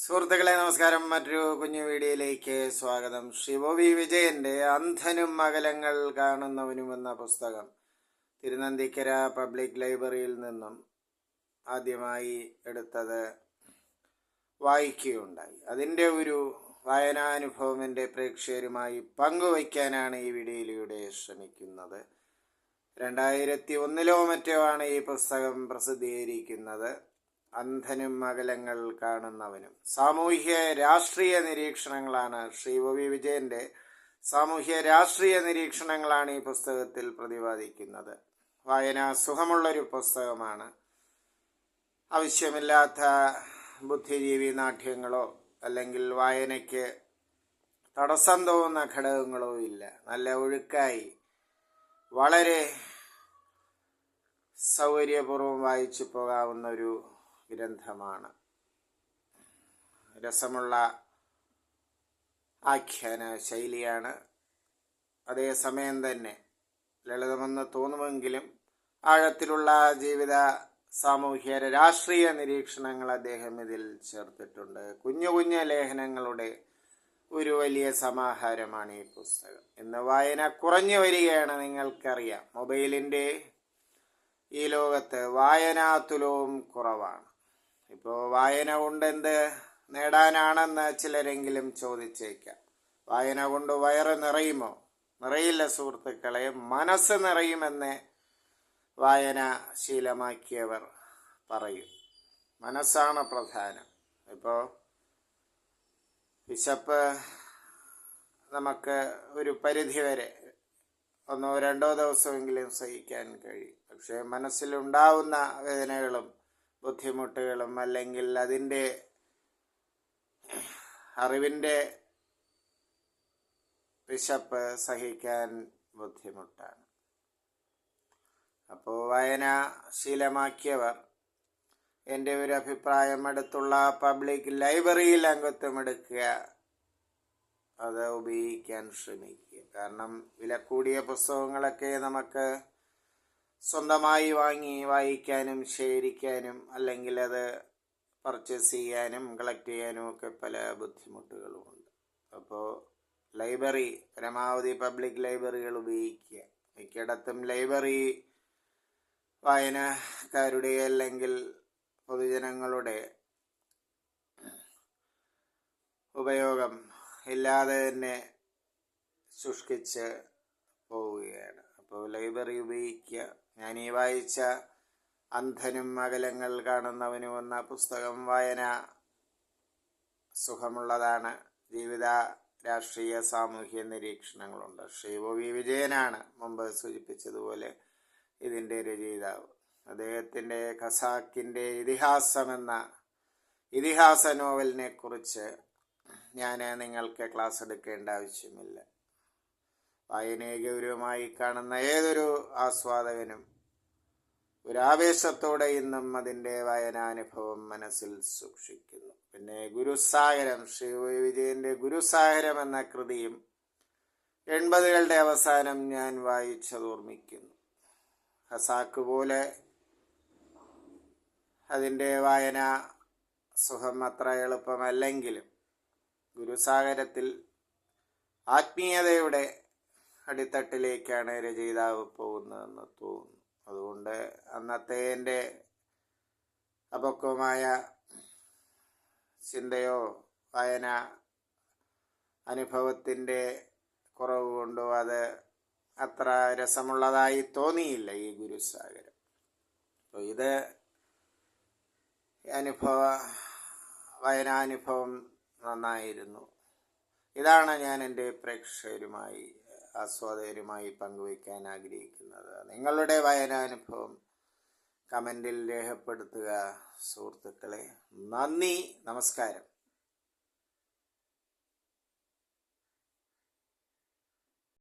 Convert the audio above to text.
സുഹൃത്തുക്കളെ നമസ്കാരം. മറ്റൊരു കുഞ്ഞു വീഡിയോയിലേക്ക് സ്വാഗതം. ശ്രീ വിജയന്റെ അന്ധനും അകലങ്ങൾ കാണുന്നവനും എന്ന പുസ്തകം തിരുനന്തിക്കര പബ്ലിക് ലൈബ്രറിയിൽ നിന്നും ആദ്യമായി എടുത്തത് വായിക്കുകയുണ്ടായി. അതിൻ്റെ ഒരു വായനാനുഭവം എൻ്റെ പ്രേക്ഷകരുമായി പങ്കുവയ്ക്കാനാണ് ഈ വീഡിയോയിലൂടെ ശ്രമിക്കുന്നത്. 2001 മറ്റോ ആണ് ഈ പുസ്തകം പ്രസിദ്ധീകരിക്കുന്നത്. അന്ധനും അകലങ്ങൾ കാണുന്നവനും. സാമൂഹ്യ രാഷ്ട്രീയ നിരീക്ഷണങ്ങളാണ് ശ്രീ വിജയന്റെ സാമൂഹ്യ രാഷ്ട്രീയ നിരീക്ഷണങ്ങളാണ് ഈ പുസ്തകത്തിൽ പ്രതിപാദിക്കുന്നത്. വായന സുഖമുള്ളൊരു പുസ്തകമാണ്. ആവശ്യമില്ലാത്ത ബുദ്ധിജീവി നാട്യങ്ങളോ അല്ലെങ്കിൽ വായനയ്ക്ക് തടസ്സം തോന്നുന്ന ഘടകങ്ങളോ ഇല്ല. നല്ല ഒഴുക്കായി വളരെ സൗകര്യപൂർവ്വം വായിച്ചു പോകാവുന്ന ഒരു ഗ്രന്ഥമാണ്. രസമുള്ള ആഖ്യാന ശൈലിയാണ്. അതേസമയം തന്നെ ലളിതമെന്ന് തോന്നുമെങ്കിലും ആഴത്തിലുള്ള ജീവിത സാമൂഹ്യ രാഷ്ട്രീയ നിരീക്ഷണങ്ങൾ അദ്ദേഹം ഇതിൽ ചേർത്തിട്ടുണ്ട്. കുഞ്ഞു കുഞ്ഞു ലേഖനങ്ങളുടെ ഒരു വലിയ സമാഹാരമാണ് ഈ പുസ്തകം. ഇന്ന് വായന കുറഞ്ഞു വരികയാണ്. നിങ്ങൾക്കറിയാം, മൊബൈലിൻ്റെ ഈ ലോകത്ത് വായനാതുലവും കുറവാണ്. ഇപ്പോൾ വായന കൊണ്ട് എന്ത് നേടാനാണെന്ന് ചിലരെങ്കിലും ചോദിച്ചേക്കാം. വായന കൊണ്ട് വയറ് നിറയുമോ? നിറയില്ല സുഹൃത്തുക്കളെ, മനസ്സ് നിറയുമെന്ന് വായന ശീലമാക്കിയവർ പറയും. മനസ്സാണ് പ്രധാനം. ഇപ്പോൾ വിശപ്പ് നമുക്ക് ഒരു പരിധിവരെ 1-2 ദിവസമെങ്കിലും സഹിക്കാൻ കഴിയും. പക്ഷേ മനസ്സിലുണ്ടാവുന്ന വേദനകളും ബുദ്ധിമുട്ടുകളും അല്ലെങ്കിൽ അതിൻ്റെ അറിവിൻ്റെ വിശപ്പ് സഹിക്കാൻ ബുദ്ധിമുട്ടാണ്. അപ്പോൾ വായന ശീലമാക്കിയവർ എൻ്റെ ഒരു അഭിപ്രായം, അടുത്തുള്ള പബ്ലിക് ലൈബ്രറിയിൽ അംഗത്വമെടുക്കുക, അത് ഉപയോഗിക്കാൻ ശ്രമിക്കുക. കാരണം വില കൂടിയ പുസ്തകങ്ങളൊക്കെ നമുക്ക് സ്വന്തമായി വാങ്ങി വായിക്കാനും ശേഖരിക്കാനും അല്ലെങ്കിൽ അത് പർച്ചേസ് ചെയ്യാനും കളക്ട് ചെയ്യാനും ഒക്കെ പല ബുദ്ധിമുട്ടുകളുമുണ്ട്. അപ്പോൾ ലൈബ്രറി, പരമാവധി പബ്ലിക് ലൈബ്രറികൾ ഉപയോഗിക്കുക. മിക്കയിടത്തും ലൈബ്രറി വായനക്കാരുടെ അല്ലെങ്കിൽ പൊതുജനങ്ങളുടെ ഉപയോഗം ഇല്ലാതെ തന്നെ ശുഷ്കിച്ച് പോവുകയാണ്. അപ്പോൾ ലൈബ്രറി ഉപയോഗിക്കുക. ഞാൻ ഈ വായിച്ച അന്ധനും അകലങ്ങൾ കാണുന്നവനും എന്ന പുസ്തകം വായന സുഖമുള്ളതാണ്. ജീവിത രാഷ്ട്രീയ സാമൂഹ്യ നിരീക്ഷണങ്ങളുണ്ട്. ശ്രീ വിജയനാണ് മുമ്പ് സൂചിപ്പിച്ചതുപോലെ ഇതിൻ്റെ രചയിതാവ്. അദ്ദേഹത്തിൻ്റെ ഖസാക്കിൻ്റെ ഇതിഹാസം എന്ന ഇതിഹാസ നോവലിനെ കുറിച്ച് ഞാൻ നിങ്ങൾക്ക് ക്ലാസ് എടുക്കേണ്ട ആവശ്യമില്ല. വായനയെ ഗൗരവമായി കാണുന്ന ഏതൊരു ആസ്വാദകനും ഒരാവേശത്തോടെ ഇന്നും അതിൻ്റെ വായനാനുഭവം മനസ്സിൽ സൂക്ഷിക്കുന്നു. പിന്നെ ഗുരുസാഗരം, ശ്രീ വിജയന്റെ ഗുരുസാഗരം എന്ന കൃതിയും 80കളുടെ അവസാനം ഞാൻ വായിച്ചതോർമ്മിക്കുന്നു. ഖസാക്ക് പോലെ അതിൻ്റെ വായന സുഖം അത്ര എളുപ്പമല്ലെങ്കിലും ഗുരുസാഗരത്തിൽ ആത്മീയതയുടെ അടിത്തട്ടിലേക്കാണ് രചയിതാവ് പോകുന്നതെന്ന് തോന്നുന്നു. അതുകൊണ്ട് അന്നത്തെ എൻ്റെ അപക്വമായ ചിന്തയോ വായന അനുഭവത്തിൻ്റെ കുറവ് കൊണ്ടോ അത് അത്ര രസമുള്ളതായി തോന്നിയില്ല ഈ ഗുരുസാഗരം. അപ്പോൾ ഇത് വായനാനുഭവം നന്നായിരുന്നു. ഇതാണ് ഞാൻ എൻ്റെ പ്രേക്ഷകരുമായി ആസ്വാദകരുമായി പങ്കുവയ്ക്കാൻ ആഗ്രഹിക്കുന്നത്. നിങ്ങളുടെ വായനാനുഭവം കമൻറ്റിൽ രേഖപ്പെടുത്തുക സുഹൃത്തുക്കളെ. നന്ദി, നമസ്കാരം.